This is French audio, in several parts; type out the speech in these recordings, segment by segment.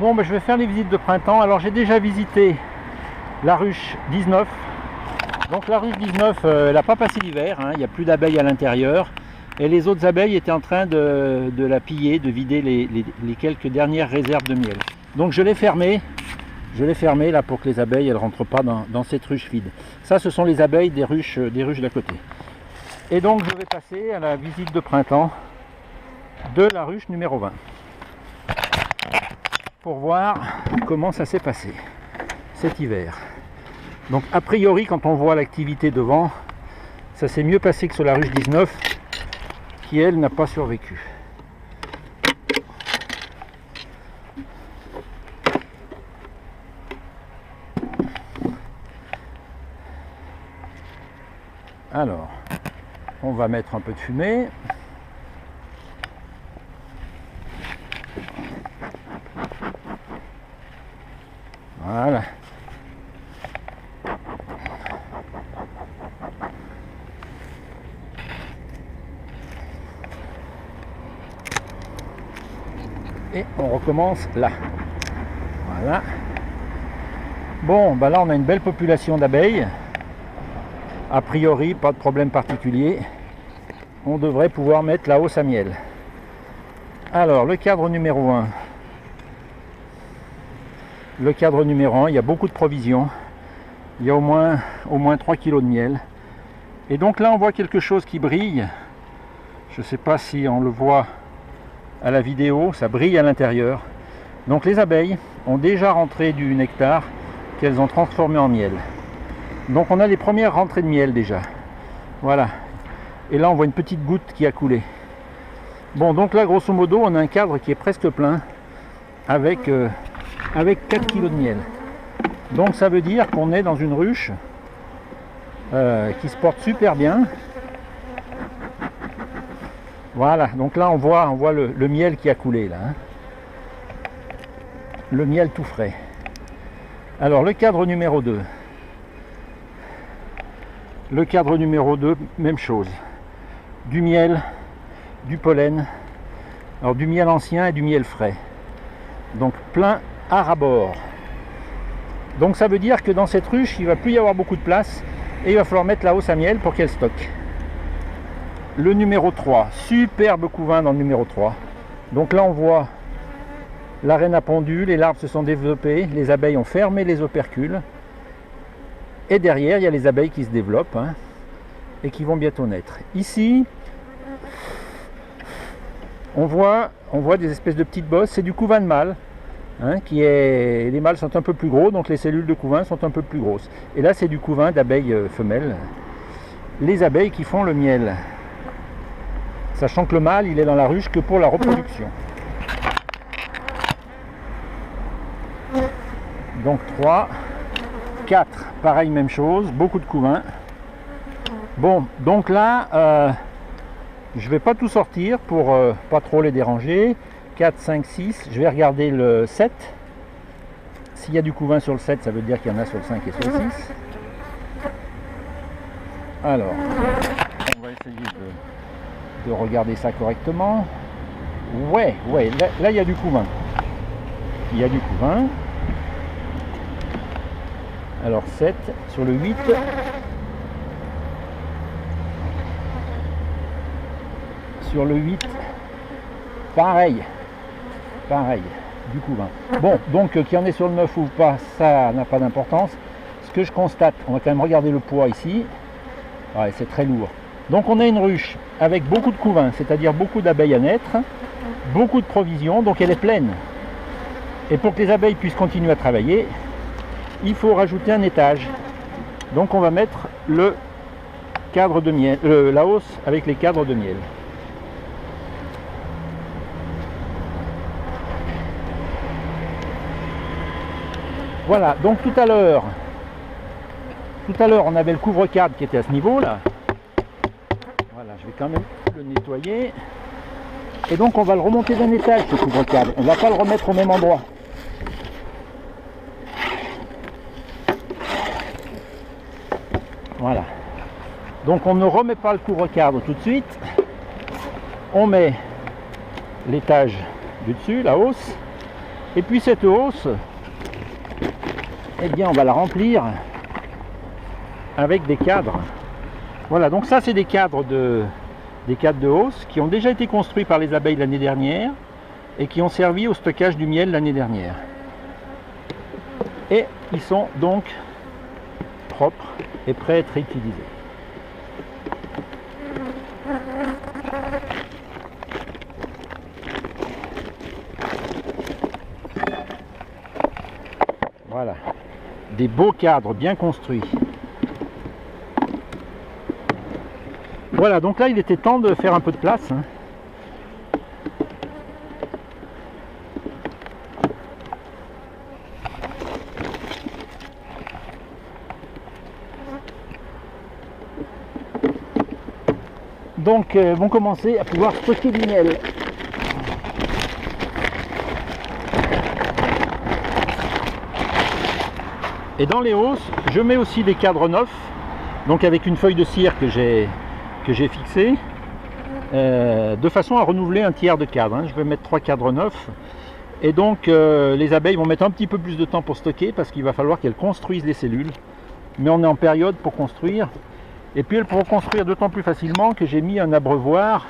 Bon, ben, je vais faire les visites de printemps. Alors j'ai déjà visité la ruche 19. Donc la ruche 19, elle n'a pas passé l'hiver, hein, il n'y a plus d'abeilles à l'intérieur. Et les autres abeilles étaient en train de la piller, de vider les quelques dernières réserves de miel. Donc je l'ai fermée. Là pour que les abeilles ne rentrent pas dans cette ruche vide. Ça, ce sont les abeilles des ruches d'à côté. Et donc je vais passer à la visite de printemps de la ruche numéro 20. Pour voir comment ça s'est passé cet hiver. Donc a priori, quand on voit l'activité devant, ça s'est mieux passé que sur la ruche 19, qui elle n'a pas survécu. Alors, on va mettre un peu de fumée. Voilà. Et on recommence là. Voilà. Bon, bah là on a une belle population d'abeilles. A priori, pas de problème particulier. On devrait pouvoir mettre la hausse à miel. Alors, le cadre numéro 1. Le cadre numéro 1, il y a beaucoup de provisions. Il y a au moins 3 kg de miel. Et donc là, on voit quelque chose qui brille. Je ne sais pas si on le voit à la vidéo, ça brille à l'intérieur. Donc les abeilles ont déjà rentré du nectar qu'elles ont transformé en miel. Donc on a les premières rentrées de miel déjà. Voilà. Et là on voit une petite goutte qui a coulé. Bon, donc là grosso modo on a un cadre qui est presque plein avec 4 kg de miel. Donc ça veut dire qu'on est dans une ruche qui se porte super bien. Voilà, donc là on voit le miel qui a coulé là. Hein. Le miel tout frais. Alors le cadre numéro 2. Le cadre numéro 2, même chose. Du miel, du pollen. Alors du miel ancien et du miel frais. Donc plein à ras-bord. Donc ça veut dire que dans cette ruche, il ne va plus y avoir beaucoup de place et il va falloir mettre la hausse à miel pour qu'elle stocke. Le numéro 3, superbe couvain dans le numéro 3. Donc là on voit la reine a pondu, les larves se sont développées, les abeilles ont fermé les opercules. Et derrière, il y a les abeilles qui se développent hein, et qui vont bientôt naître. Ici, on voit des espèces de petites bosses. C'est du couvain de mâle. Hein, les mâles sont un peu plus gros, donc les cellules de couvain sont un peu plus grosses. Et là, c'est du couvain d'abeilles femelles. Les abeilles qui font le miel. Sachant que le mâle, il est dans la ruche que pour la reproduction. Donc 3, 4, pareil, même chose, beaucoup de couvains. Bon, donc là, je vais pas tout sortir pour pas trop les déranger. 4, 5, 6, je vais regarder le 7. S'il y a du couvain sur le 7, ça veut dire qu'il y en a sur le 5 et sur le 6. Alors, on va essayer de regarder ça correctement. Ouais, là il y a du couvain. Il y a du couvain. Alors 7 sur le 8. Sur le 8, pareil, du couvain. Bon, donc qu'il y en ait sur le 9 ou pas, ça n'a pas d'importance. Ce que je constate, on va quand même regarder le poids ici. Ouais, c'est très lourd. Donc on a une ruche avec beaucoup de couvain, c'est-à-dire beaucoup d'abeilles à naître, beaucoup de provisions, donc elle est pleine. Et pour que les abeilles puissent continuer à travailler, il faut rajouter un étage. Donc on va mettre le cadre de miel, la hausse avec les cadres de miel. Voilà, donc tout à l'heure on avait le couvre-cadre qui était à ce niveau là. Voilà, je vais quand même le nettoyer. Et donc on va le remonter d'un étage ce couvre-cadre. On ne va pas le remettre au même endroit. Voilà. Donc on ne remet pas le couvre-cadre tout de suite. On met l'étage du dessus, la hausse. Et puis cette hausse, eh bien on va la remplir avec des cadres. Voilà, donc ça c'est des cadres de hausse qui ont déjà été construits par les abeilles l'année dernière et qui ont servi au stockage du miel l'année dernière. Et ils sont donc propres et prêts à être réutilisés. Voilà, des beaux cadres bien construits. Voilà, donc là il était temps de faire un peu de place, hein. Donc vont commencer à pouvoir stocker du miel. Et dans les hausses, je mets aussi des cadres neufs, donc avec une feuille de cire que j'ai fixée, de façon à renouveler un tiers de cadre, hein. Je vais mettre 3 cadres neufs. Et donc les abeilles vont mettre un petit peu plus de temps pour stocker parce qu'il va falloir qu'elles construisent les cellules. Mais on est en période pour construire. Et puis elles pourront construire d'autant plus facilement que j'ai mis un abreuvoir.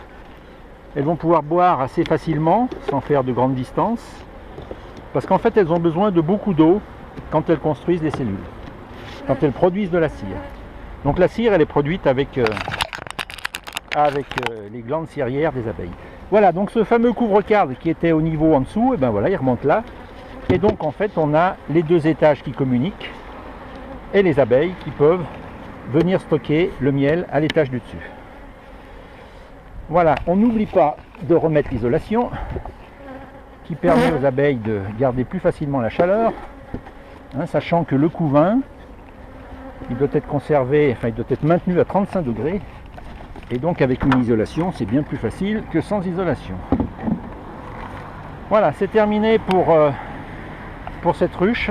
Elles vont pouvoir boire assez facilement, sans faire de grandes distances. Parce qu'en fait elles ont besoin de beaucoup d'eau quand elles construisent les cellules. Quand elles produisent de la cire. Donc la cire elle est produite avec les glandes cirières des abeilles. Voilà, donc ce fameux couvre-cadre qui était au niveau en dessous, et ben voilà, il remonte là. Et donc en fait on a les 2 étages qui communiquent et les abeilles qui peuvent venir stocker le miel à l'étage du dessus. Voilà, on n'oublie pas de remettre l'isolation qui permet aux abeilles de garder plus facilement la chaleur, hein, sachant que le couvain il doit être conservé, enfin il doit être maintenu à 35 degrés. Et donc avec une isolation, c'est bien plus facile que sans isolation. Voilà, c'est terminé pour cette ruche.